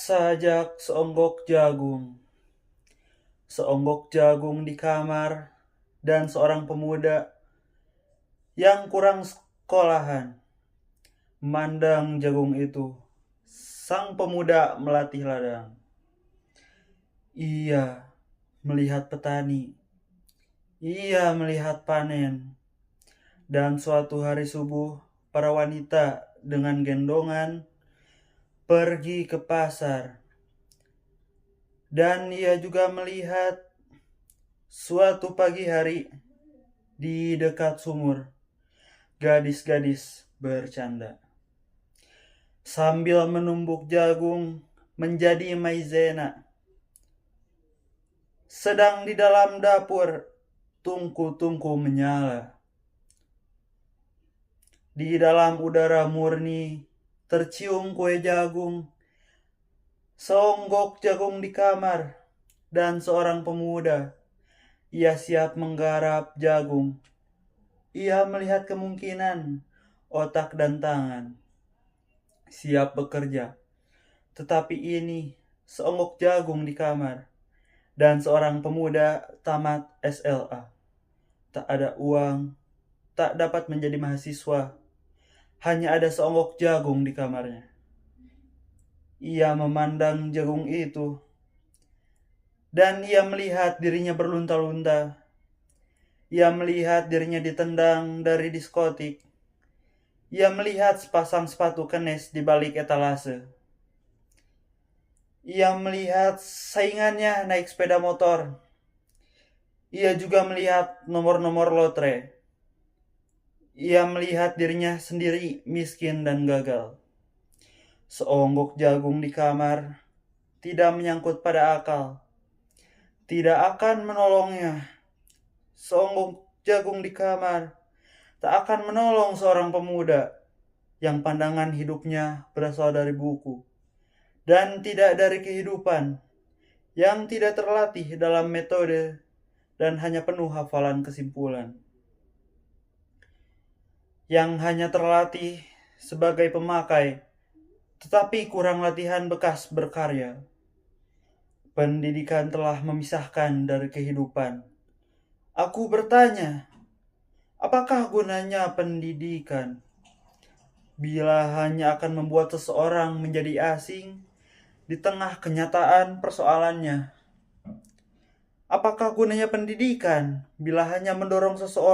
Sajak seonggok jagung. Seonggok jagung di kamar dan seorang pemuda yang kurang sekolahan memandang jagung itu. Sang pemuda melatih ladang. Ia melihat petani. Ia melihat panen. Dan suatu hari subuh, para wanita dengan gendongan pergi ke pasar. Dan ia juga melihat suatu pagi hari di dekat sumur, gadis-gadis bercanda. Sambil menumbuk jagung menjadi maizena. Sedang di dalam dapur, tungku-tungku menyala. Di dalam udara murni, tercium kue jagung. Seonggok jagung di kamar, dan seorang pemuda. Ia siap menggarap jagung. Ia melihat kemungkinan, otak dan tangan. Siap bekerja. Tetapi ini, seonggok jagung di kamar. Dan seorang pemuda tamat SLA. Tak ada uang, tak dapat menjadi mahasiswa. Hanya ada seonggok jagung di kamarnya. Ia memandang jagung itu. Dan ia melihat dirinya berlunta-lunta. Ia melihat dirinya ditendang dari diskotik. Ia melihat sepasang sepatu kenes di balik etalase. Ia melihat saingannya naik sepeda motor. Ia juga melihat nomor-nomor lotre. Ia melihat dirinya sendiri miskin dan gagal. Seonggok jagung di kamar tidak menyangkut pada akal. Tidak akan menolongnya. Seonggok jagung di kamar tak akan menolong seorang pemuda yang pandangan hidupnya berasal dari buku dan tidak dari kehidupan, yang tidak terlatih dalam metode dan hanya penuh hafalan kesimpulan, yang hanya terlatih sebagai pemakai tetapi kurang latihan bekas berkarya. Pendidikan telah memisahkan dari kehidupan. Aku bertanya, apakah gunanya pendidikan bila hanya akan membuat seseorang menjadi asing di tengah kenyataan persoalannya? Apakah gunanya pendidikan bila hanya mendorong seseorang